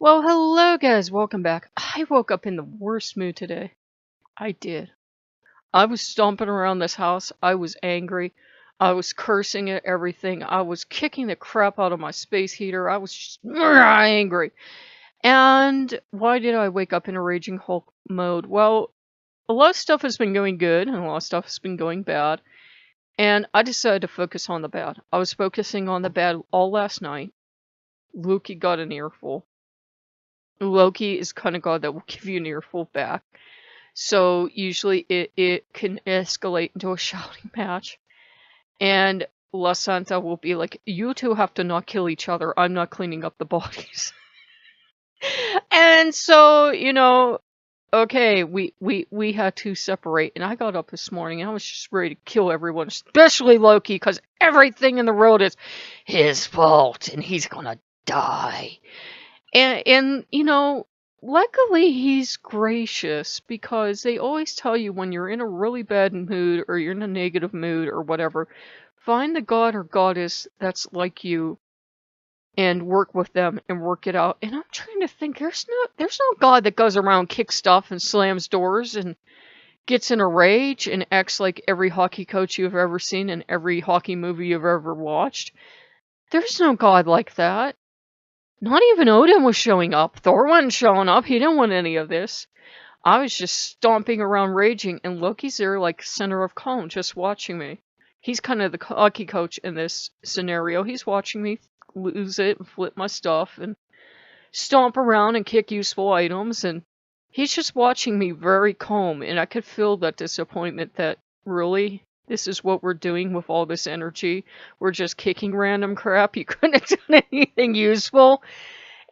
Well, hello guys, welcome back. I woke up in the worst mood today. I did. I was stomping around this house. I was angry. I was cursing at everything. I was kicking the crap out of my space heater. I was just angry. And why did I wake up in a raging Hulk mode? Well, a lot of stuff has been going good and a lot of stuff has been going bad. And I decided to focus on the bad. I was focusing on the bad all last night. Loki got an earful. Loki is kind of god that will give you an earful back. So usually it can escalate into a shouting match. And La Santa will be like, you two have to not kill each other. I'm not cleaning up the bodies. And so, okay, we had to separate. And I got up this morning and I was just ready to kill everyone, especially Loki, because everything in the world is his fault and he's gonna die. And luckily he's gracious, because they always tell you when you're in a really bad mood or you're in a negative mood or whatever, find the god or goddess that's like you and work with them and work it out. And I'm trying to think, there's no god that goes around, kicks stuff and slams doors and gets in a rage and acts like every hockey coach you've ever seen in every hockey movie you've ever watched. There's no god like that. Not even Odin was showing up. Thor wasn't showing up. He didn't want any of this. I was just stomping around raging, and Loki's there like center of calm, just watching me. He's kind of the hockey coach in this scenario. He's watching me lose it and flip my stuff and stomp around and kick useful items, and he's just watching me very calm, and I could feel that disappointment that, really? This is what we're doing with all this energy? We're just kicking random crap? You couldn't have done anything useful?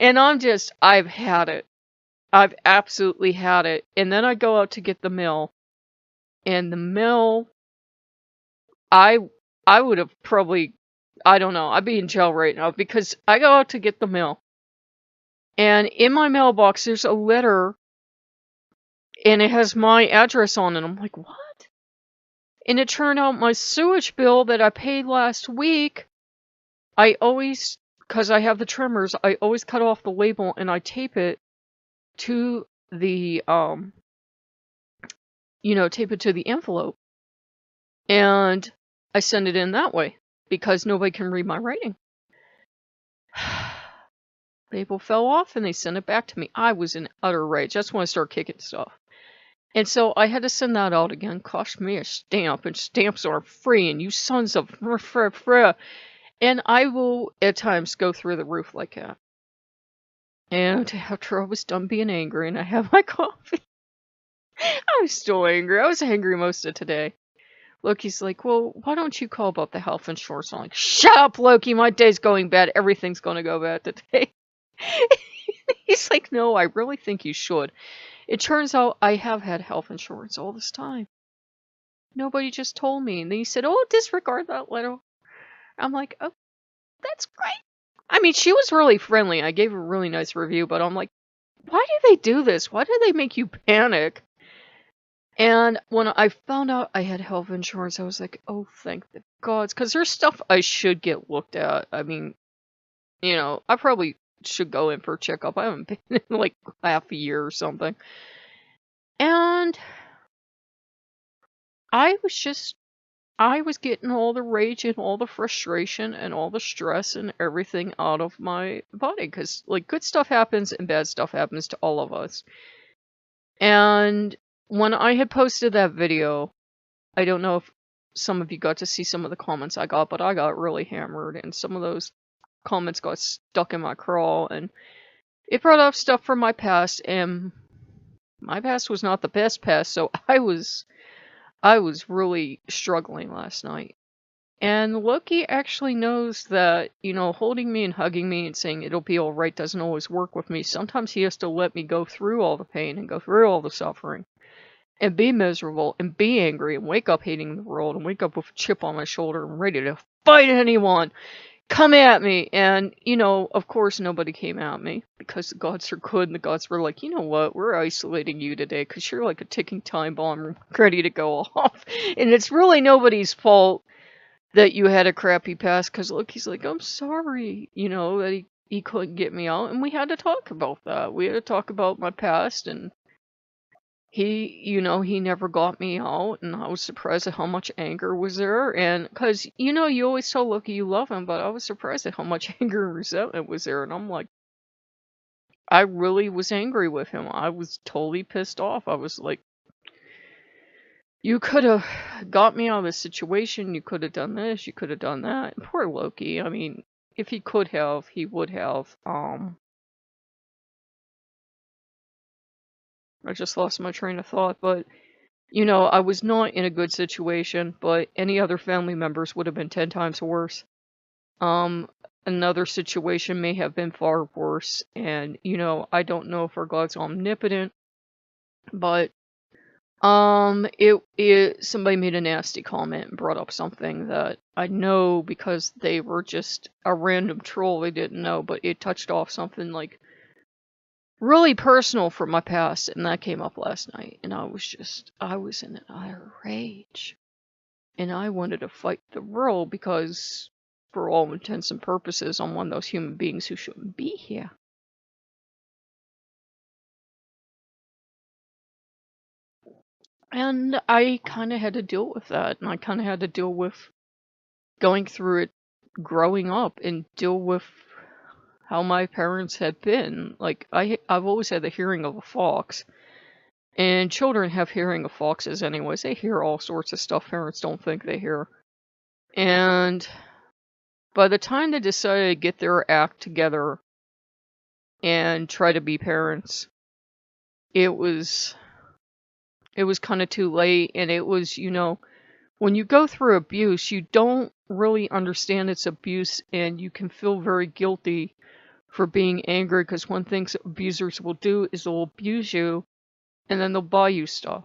And I've had it. I've absolutely had it. And then I go out to get the mail. And the mail, I would have probably, I don't know, I'd be in jail right now, because I go out to get the mail. And in my mailbox, there's a letter, and it has my address on it. I'm like, what? And it turned out my sewage bill that I paid last week, I always, because I have the trimmers, I always cut off the label and I tape it to the, tape it to the envelope. And I send it in that way, because nobody can read my writing. Label fell off and they sent it back to me. I was in utter rage. That's when I started kicking stuff. And so I had to send that out again. Cost me a stamp, and stamps are free, and you sons of and I will at times go through the roof like that. And after I was done being angry and I had my coffee, I was still angry. I was angry most of today. Loki's like, well, why don't you call about the health insurance? I'm like, shut up, Loki, my day's going bad. Everything's gonna go bad today. He's like, no, I really think you should. It turns out I have had health insurance all this time. Nobody just told me. And then he said, oh, disregard that letter. I'm like, oh, that's great. I mean, she was really friendly. I gave her a really nice review, but I'm like, why do they do this? Why do they make you panic? And when I found out I had health insurance, I was like, oh, thank the gods. Because there's stuff I should get looked at. I mean, I probably should go in for a checkup. I haven't been in like half a year or something. And I was getting all the rage and all the frustration and all the stress and everything out of my body, because like good stuff happens and bad stuff happens to all of us. And when I had posted that video, I don't know if some of you got to see some of the comments I got, but I got really hammered, and some of those comments got stuck in my craw, and it brought up stuff from my past, and my past was not the best past, so I was really struggling last night. And Loki actually knows that, holding me and hugging me and saying it'll be alright doesn't always work with me. Sometimes he has to let me go through all the pain and go through all the suffering and be miserable and be angry and wake up hating the world and wake up with a chip on my shoulder and ready to fight anyone. Come at me. And, of course nobody came at me, because the gods are good, and the gods were like, you know what, we're isolating you today because you're like a ticking time bomb ready to go off. And it's really nobody's fault that you had a crappy past, because Loki's like, I'm sorry, that he couldn't get me out, and we had to talk about that. We had to talk about my past, and he never got me out, and I was surprised at how much anger was there. And because, you always tell Loki you love him, but I was surprised at how much anger and resentment was there. And I'm like, I really was angry with him. I was totally pissed off. I was like, you could have got me out of this situation. You could have done this. You could have done that. And poor Loki. I mean, if he could have, he would have. I just lost my train of thought, but I was not in a good situation, but any other family members would have been 10 times worse. Another situation may have been far worse, and, I don't know if our God's omnipotent, but, somebody made a nasty comment and brought up something that I know because they were just a random troll they didn't know, but it touched off something, like, really personal from my past, and that came up last night, and I was in an utter rage. And I wanted to fight the world because, for all intents and purposes, I'm one of those human beings who shouldn't be here. And I kind of had to deal with that, and I kind of had to deal with going through it growing up and deal with how my parents had been. Like, I've always had the hearing of a fox. And children have hearing of foxes anyways. They hear all sorts of stuff parents don't think they hear. And by the time they decided to get their act together and try to be parents, it was kind of too late. And it was, when you go through abuse, you don't really understand it's abuse, and you can feel very guilty for being angry, because one thing abusers will do is they'll abuse you, and then they'll buy you stuff.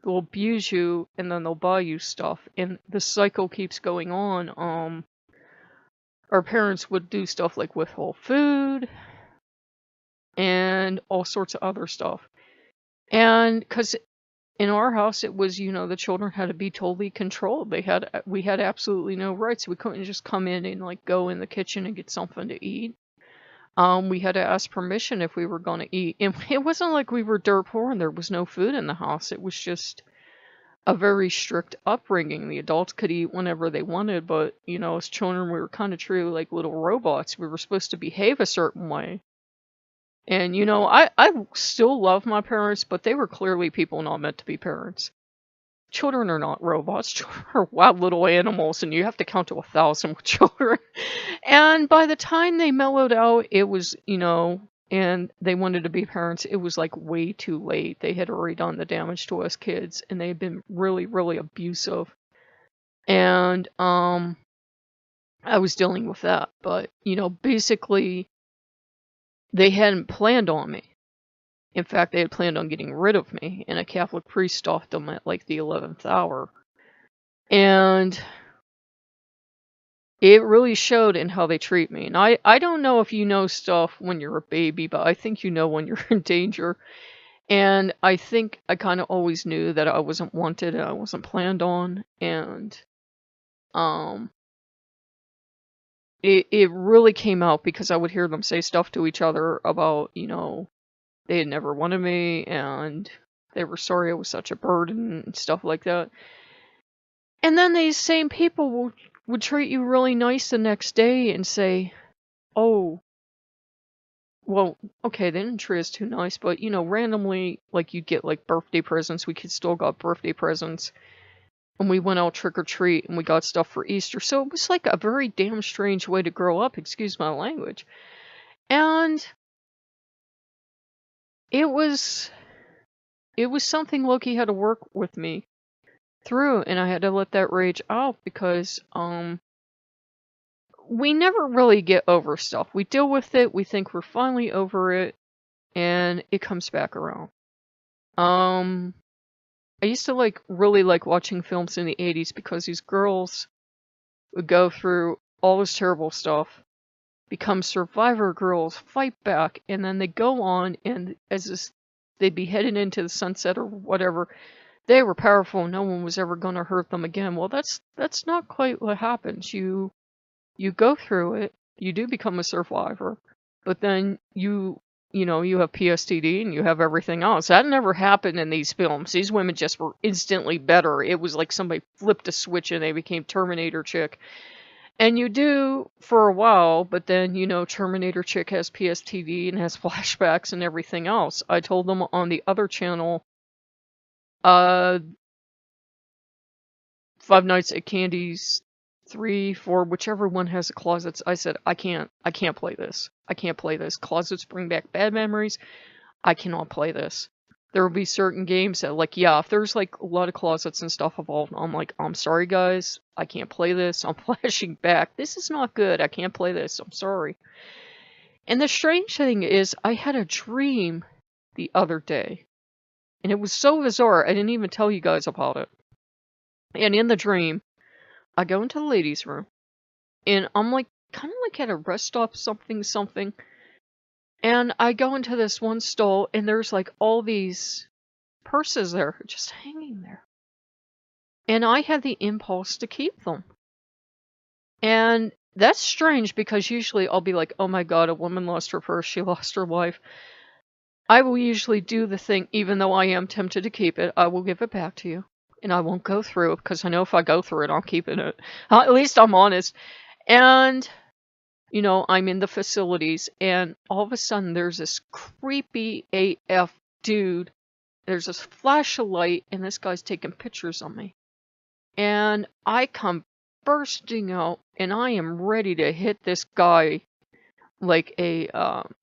They'll abuse you, and then they'll buy you stuff. And the cycle keeps going on. Our parents would do stuff like withhold food, and all sorts of other stuff. And because in our house, it was, the children had to be totally controlled. We had absolutely no rights. We couldn't just come in and, like, go in the kitchen and get something to eat. We had to ask permission if we were going to eat. And it wasn't like we were dirt poor and there was no food in the house. It was just a very strict upbringing. The adults could eat whenever they wanted, but, as children, we were kind of treated like little robots. We were supposed to behave a certain way. And, I still love my parents, but they were clearly people not meant to be parents. Children are not robots. Children are wild little animals, and you have to count to 1,000 with children. And by the time they mellowed out, it was, and they wanted to be parents, it was like way too late. They had already done the damage to us kids, and they had been really, really abusive. And I was dealing with that. But, basically, they hadn't planned on me. In fact, they had planned on getting rid of me, and a Catholic priest stopped them at, like, the 11th hour. And it really showed in how they treat me. And I don't know if you know stuff when you're a baby, but I think you know when you're in danger. And I think I kind of always knew that I wasn't wanted and I wasn't planned on. And it really came out because I would hear them say stuff to each other about, they had never wanted me, and they were sorry I was such a burden and stuff like that. And then these same people would treat you really nice the next day and say, oh, well, okay, they didn't treat us too nice, but, randomly, like, you'd get, like, birthday presents. We kids still got birthday presents. And we went out trick-or-treat, and we got stuff for Easter. So it was, like, a very damn strange way to grow up, excuse my language. And it was something Loki had to work with me through, and I had to let that rage out because we never really get over stuff. We deal with it, we think we're finally over it, and it comes back around. I used to really like watching films in the 80s because these girls would go through all this terrible stuff, become survivor girls, fight back, and then they go on, and they'd be headed into the sunset or whatever. They were powerful. No one was ever going to hurt them again. Well, that's not quite what happens. You go through it, You do become a survivor, but then you have PSTD and you have everything else. That never happened in these films. These women just were instantly better. It was like somebody flipped a switch and they became Terminator chick. And you do for a while, but then, Terminator chick has PSTD and has flashbacks and everything else. I told them on the other channel, Five Nights at Candy's 3, 4, whichever one has the closets. I said, I can't play this. I can't play this. Closets bring back bad memories. I cannot play this. There will be certain games that, like, yeah, if there's like a lot of closets and stuff involved, I'm like, I'm sorry guys, I can't play this. I'm flashing back. This is not good. I can't play this. I'm sorry. And the strange thing is, I had a dream the other day. And it was so bizarre, I didn't even tell you guys about it. And in the dream, I go into the ladies' room. And I'm like, kind of like at a rest stop, something. And I go into this one stall, and there's like all these purses there, just hanging there. And I had the impulse to keep them. And that's strange, because usually I'll be like, oh my god, a woman lost her purse, she lost her life. I will usually do the thing, even though I am tempted to keep it, I will give it back to you. And I won't go through it, because I know if I go through it, I'm keeping it. At least I'm honest. And I'm in the facilities, and all of a sudden there's this creepy AF dude. There's this flash of light, and this guy's taking pictures of me. And I come bursting out, and I am ready to hit this guy like a,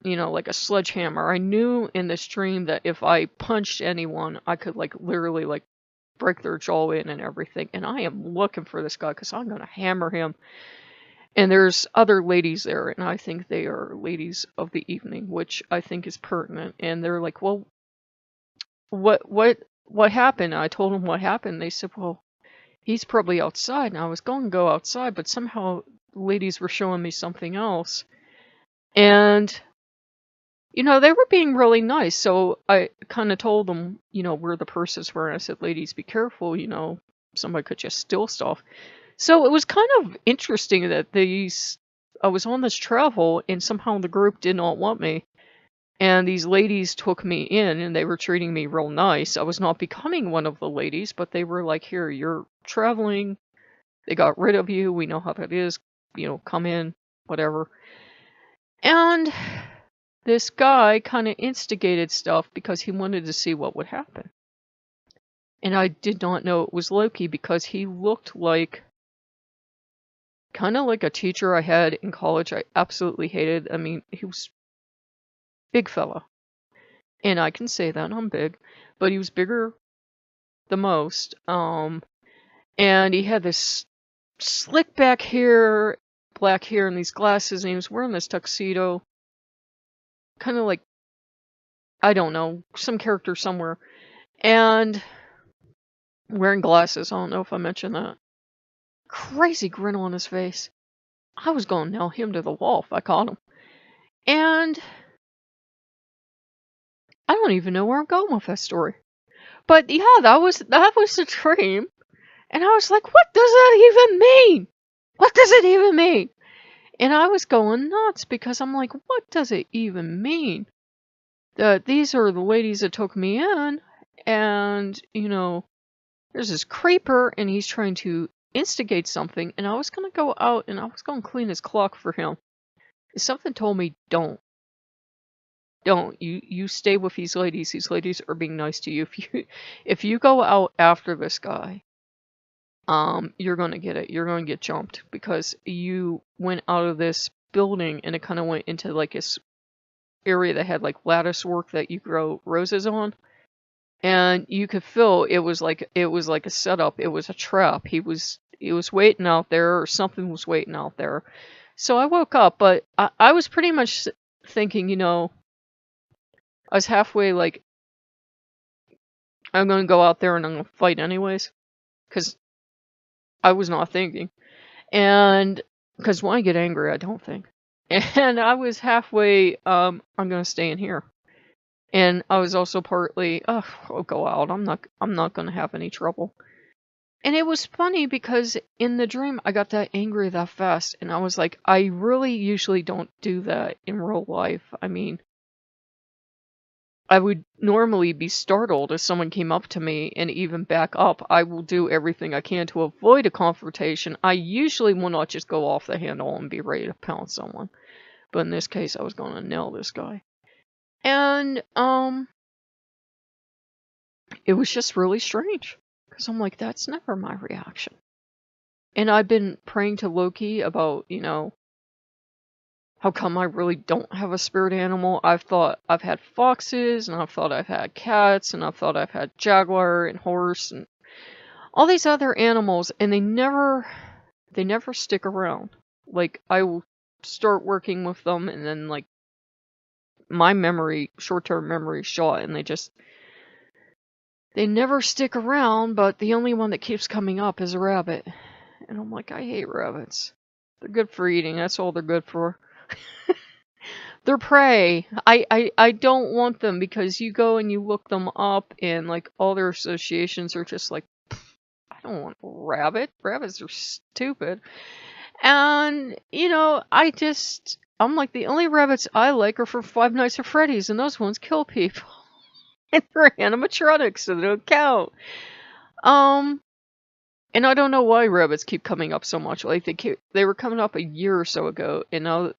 like a sledgehammer. I knew in this dream that if I punched anyone, I could literally break their jaw in and everything. And I am looking for this guy, because I'm going to hammer him. And there's other ladies there, and I think they are ladies of the evening, which I think is pertinent. And they're like, well, what happened? I told them what happened. They said, well, he's probably outside. And I was going to go outside, but somehow ladies were showing me something else. And, they were being really nice. So I kind of told them, where the purses were. And I said, ladies, be careful, somebody could just steal stuff. So it was kind of interesting that I was on this travel, and somehow the group did not want me. And these ladies took me in, and they were treating me real nice. I was not becoming one of the ladies, but they were like, here, you're traveling. They got rid of you. We know how that is. Come in, whatever. And this guy kind of instigated stuff because he wanted to see what would happen. And I did not know it was Loki, because he looked kind of like a teacher I had in college. I absolutely hated. I mean, he was big fella. And I can say that, I'm big. But he was bigger the most. And he had this slick back hair, black hair, and these glasses, and he was wearing this tuxedo. Kind of like, I don't know, some character somewhere. And wearing glasses. I don't know if I mentioned that. Crazy grin on his face. I was going to nail him to the wall if I caught him. And I don't even know where I'm going with that story. But yeah, that was the dream. And I was like, what does that even mean? What does it even mean? And I was going nuts, because I'm like, what does it even mean? That these are the ladies that took me in, and, there's this creeper, and he's trying to instigate something, and I was going to go out, and I was going to clean his clock for him. And something told me, don't. You stay with these ladies. These ladies are being nice to you. If you go out after this guy, you're gonna get it. You're gonna get jumped, because you went out of this building, and it kind of went into like this area that had like lattice work that you grow roses on, and you could feel it was like a setup. It was a trap. He was waiting out there, or something was waiting out there. So I woke up, but I was pretty much thinking, I was halfway like, I'm gonna go out there and I'm gonna fight anyways, because I was not thinking. And because when I get angry, I don't think. And I was halfway, I'm gonna stay in here. And I was also partly, I'll go out. I'm not gonna have any trouble. And it was funny because in the dream, I got that angry that fast. And I was like, I really usually don't do that in real life. I mean, I would normally be startled if someone came up to me and even back up. I will do everything I can to avoid a confrontation. I usually will not just go off the handle and be ready to pound someone. But in this case, I was going to nail this guy. And, it was just really strange. Because I'm like, that's never my reaction. And I've been praying to Loki about, how come I really don't have a spirit animal? I've thought I've had foxes, and I've thought I've had cats, and I've thought I've had jaguar and horse, and all these other animals, and they never stick around. Like, I will start working with them, and then, like, my short-term memory shot, and they never stick around, but the only one that keeps coming up is a rabbit. And I'm like, I hate rabbits. They're good for eating, that's all they're good for. They're prey. I don't want them because you go and you look them up and like all their associations are just like, I don't want a rabbit. Rabbits are stupid. And, I'm like, the only rabbits I like are from Five Nights at Freddy's, and those ones kill people. And they're animatronics, so they don't count. And I don't know why rabbits keep coming up so much. Like, they were coming up a year or so ago, and now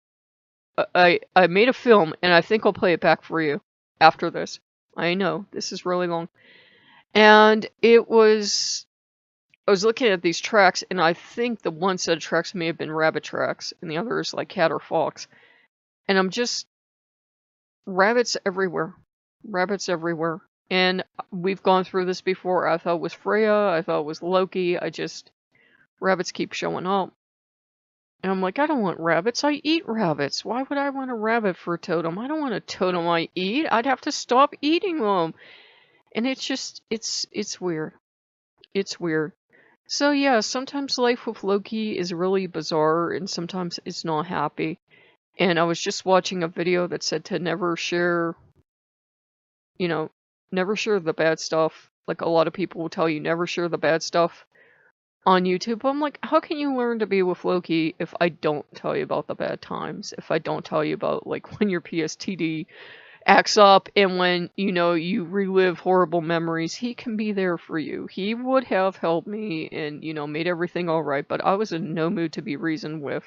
I made a film, and I think I'll play it back for you after this. I know, this is really long. And I was looking at these tracks, and I think the one set of tracks may have been rabbit tracks, and the other is like cat or fox. And rabbits everywhere. Rabbits everywhere. And we've gone through this before. I thought it was Freya, I thought it was Loki, rabbits keep showing up. And I'm like, I don't want rabbits. I eat rabbits. Why would I want a rabbit for a totem? I don't want a totem I eat. I'd have to stop eating them. And it's just, it's weird. It's weird. So yeah, sometimes life with Loki is really bizarre and sometimes it's not happy. And I was just watching a video that said to never share the bad stuff. Like a lot of people will tell you never share the bad stuff on YouTube. I'm like, how can you learn to be with Loki if I don't tell you about the bad times? If I don't tell you about like when your PSTD acts up and when, you relive horrible memories, he can be there for you. He would have helped me and, made everything alright, but I was in no mood to be reasoned with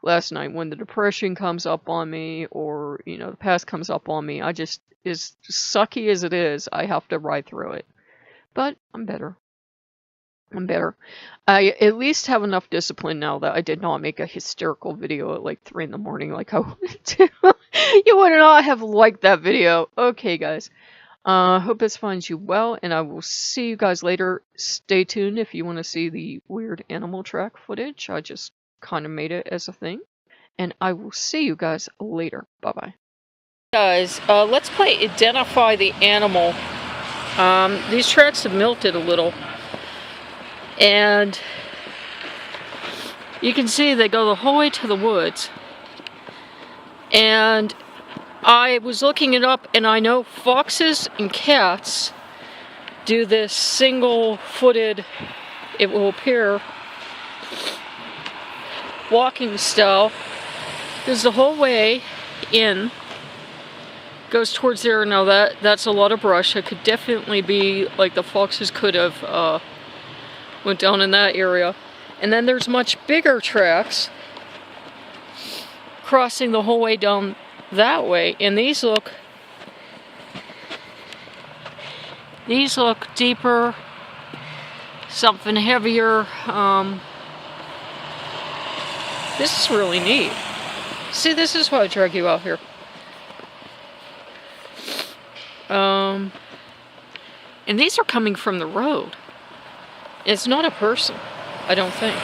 last night. When the depression comes up on me or, the past comes up on me, as sucky as it is, I have to ride through it. But I'm better. I at least have enough discipline now that I did not make a hysterical video at like 3 a.m. like I wanted to. You would not have liked that video. Okay, guys. Hope this finds you well, and I will see you guys later. Stay tuned if you want to see the weird animal track footage. I just kind of made it as a thing. And I will see you guys later. Bye-bye. Guys, let's play Identify the Animal. These tracks have melted a little. And you can see they go the whole way to the woods. And I was looking it up, and I know foxes and cats do this single-footed, it will appear, walking style. Goes the whole way in. Goes towards there. Now that's a lot of brush. It could definitely be like the foxes could have went down in that area. And then there's much bigger tracks crossing the whole way down that way. And these look deeper, something heavier. This is really neat. See, this is why I drag you out here. And these are coming from the road. It's not a person, I don't think.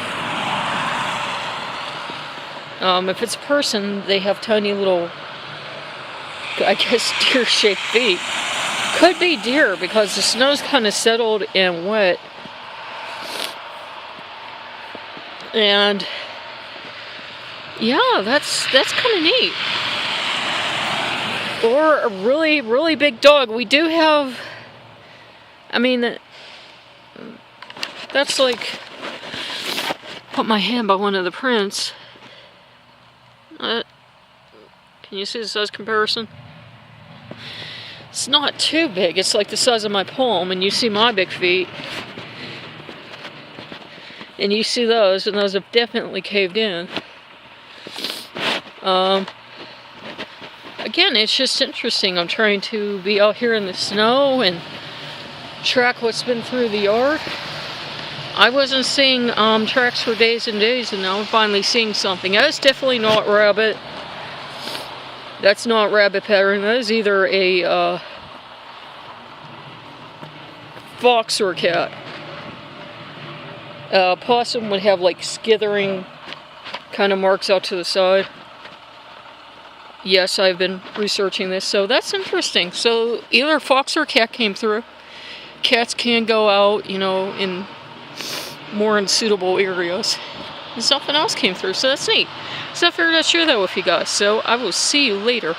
If it's a person, they have tiny little, I guess, deer-shaped feet. Could be deer because the snow's kind of settled and wet. And yeah, that's kind of neat. Or a really, really big dog. We do have, I mean, that's like, put my hand by one of the prints. Can you see the size comparison? It's not too big. It's like the size of my palm, and you see my big feet. And you see those, and those have definitely caved in. Again, it's just interesting. I'm trying to be out here in the snow and track what's been through the yard. I wasn't seeing tracks for days and days, and now I'm finally seeing something. That's definitely not rabbit. That's not rabbit pattern. That is either a fox or a cat. Possum would have like skithering kind of marks out to the side. Yes, I've been researching this, so that's interesting. So either fox or cat came through. Cats can go out, you know, in more unsuitable areas. And something else came through, so that's neat. So I figured I'd share that with you guys. So I will see you later.